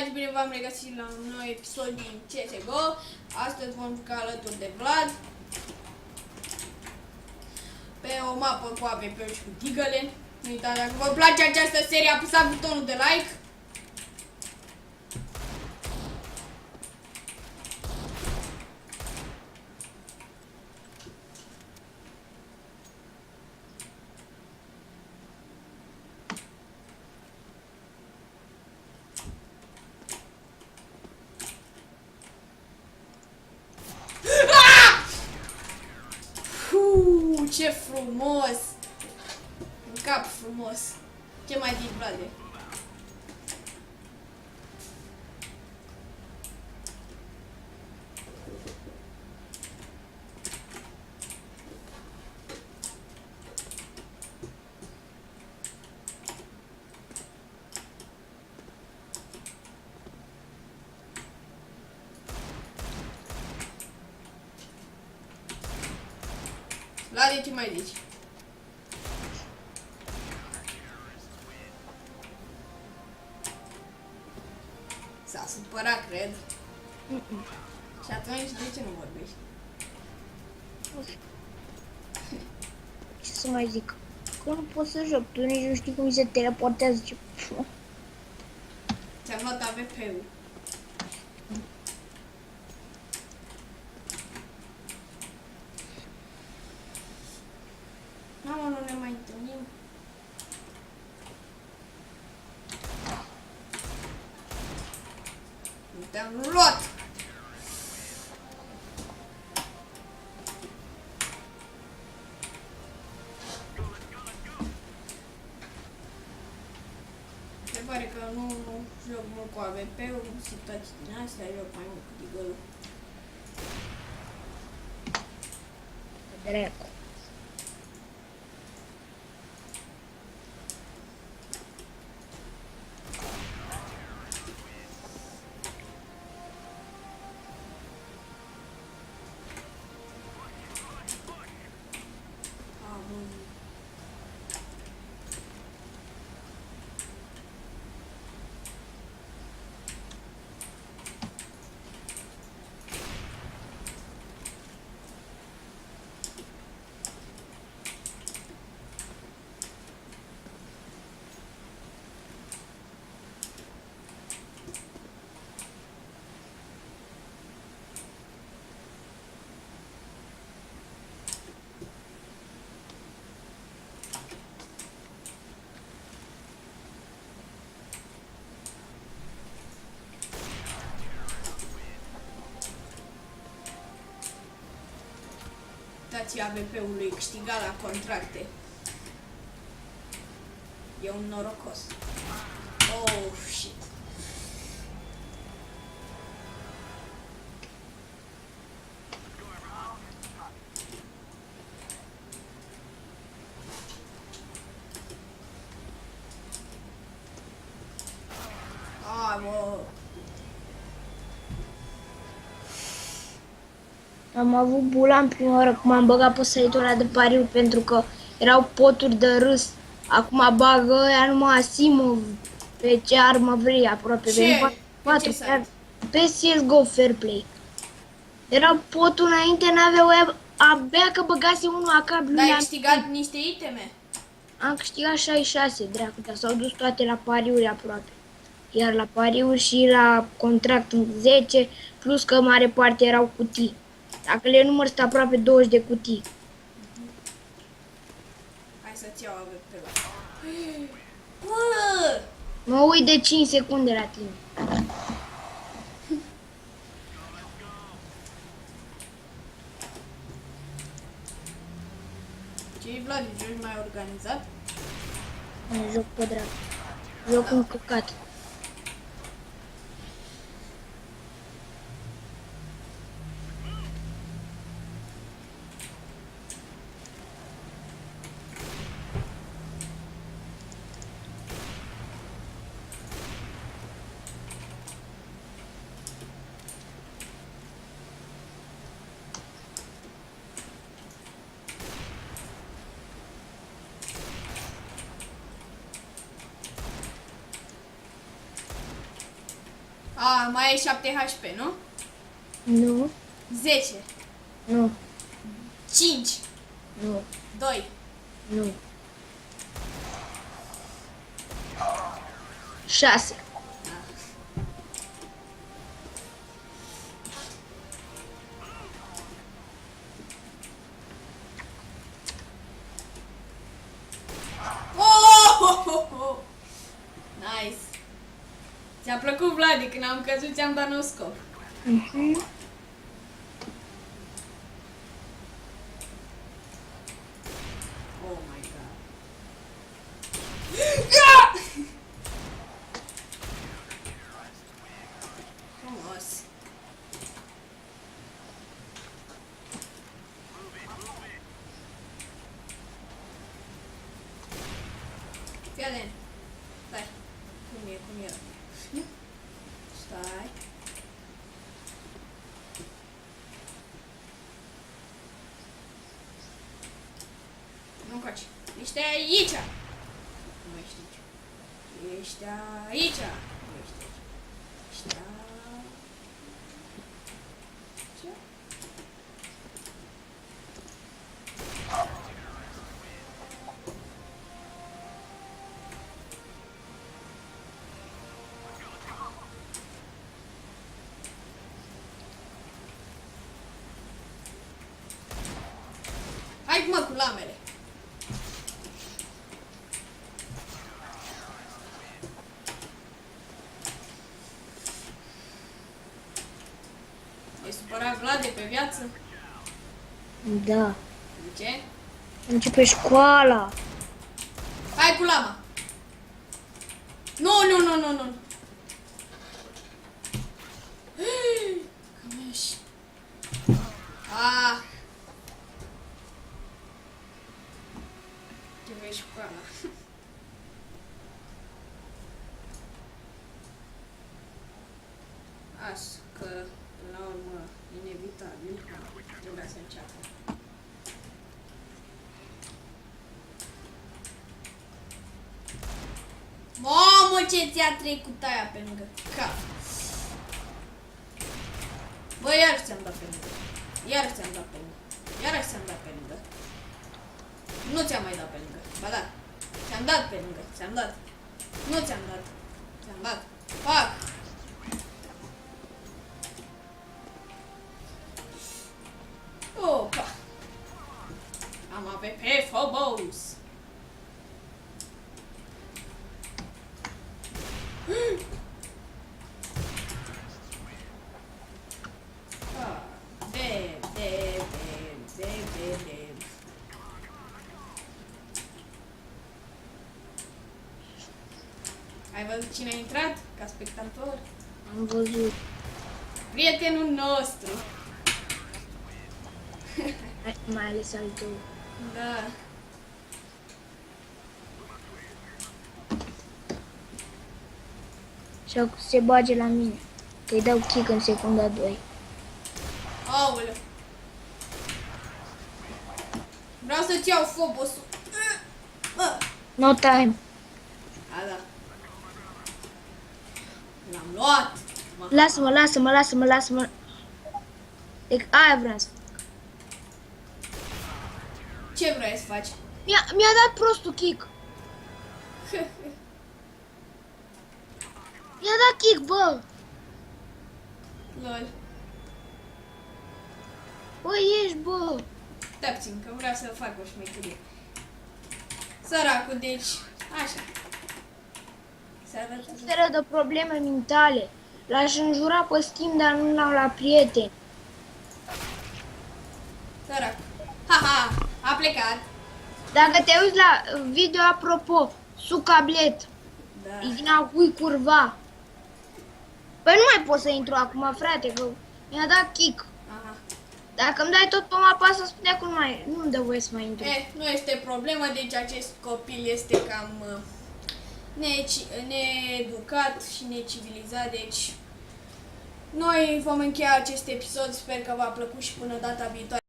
dragi, bine v-am regăsit la un nou episod din CSGO. Astăzi vom juca alături de Vlad pe o mapă cu AVP și cu tigăle. Nu uitați, dacă vă place această serie, apăsați butonul de like. Ce frumos! În cap frumos! Ce mai zici, Vlade? Vlade, ce mai zici? S-a supărat, cred. Și atunci, de ce nu vorbești? Ce să mai zic? Că nu pot să joc, tu nici nu știi cum se teleportează. Ce... Ți-am luat AVP-ul. Mamă, nu ne mai întâlnim. Nu te-am luat! Se pare că nu joc mult cu AVP-ul, situații din astea, joc mai mult cu tigălul. Dracu. Dați AVP-ului câștigat la contracte. E un norocos. Oh, shit. Mă. Am avut bula în prima oară cum am băgat pe site-ul ăla de pariuri pentru că erau poturi de râs. Acum bagă ăia numai Asimov pe ce armă vrei aproape. Ce? Pe ce site? pe CSGO Fair Play. Erau potul înainte, n-aveau ăia, abia că băgase unul a cablu. Dar ai câștigat niște iteme? Am câștigat 66, dracu, dar s-au dus toate la pariuri aproape. Iar la pariuri și la contract 10, plus că mare parte erau cutii. Dacă le număr, sunt aproape 20 de cutii. Hai să-ți iau AVP-ul. Bă! Mă uit de 5 secunde la tine. Ce-i, Vlad, joci mai organizat? Nu joc pe dracu. Joc un căcat. A, mai e 7 HP, nu? Nu, 10, nu, 5, nu, 2, nu. 6. Oh! Nice. Ți-a plăcut, Vladi, când am căzut, ți-am dat un scop. Mhm. Oh my god. Ah! Frumos. Fii atent. Stai. Cum e? Stai. Nu încoace. Ești aici. Nu ești aici. Ești aici. Nu ești aici. Ești aici. Hai mă cu lamele. E supărat Vlad de pe viață? Da. De ce? Începe școala. Hai cu lama. Nu. Cămeș. Ah. Trebuie școala. Așa că, până la urmă, inevitabil, trebuia să înceapă. Mamă, ce ți-a trecut aia pe lângă cap. Bă, iar ți-am dat pe lângă. Iar ți-am dat pe lângă. Iar ți-am dat pe lângă. Nu ți-am mai dat pe lângă. Ba da. Ți-am dat pe lângă. Ți-am dat. Nu ți-am dat. Ți-am dat. Fac. Opa. Am APP Phobos. Ai văzut cine a intrat ca spectator? Am văzut. Prietenul nostru. Mai ales al tău. Da. Și acum se bage la mine. Că-i dau kick în secunda 2. Aoleu. Vreau să-ți iau Phobosul. No time. A, da. L-am luat. Lasă-mă. Deci aia vreau să fac. Ce vrei să faci? Mi-a dat prostul kick. Mi-a dat kick, bă. Lol. Bă, ești, bă. Stai puțin, că vreau să fac o șmecherie. Săracul, deci, așa. Se arată. Suferă de probleme mentale. L-aș înjura pe schimb, dar nu l-am la prieteni. Săracul. Haha, a plecat. Dacă te uiți la video, apropo, sucablet, Da. din acui curva. Păi nu mai pot să intru acum, frate, că mi-a dat kick. Aha. Dacă îmi dai tot pe mapa să spune că nu-mi dă voie să mai intru. Nu este problemă, deci acest copil este cam needucat și necivilizat, deci noi vom încheia acest episod, sper că v-a plăcut și până data viitoare.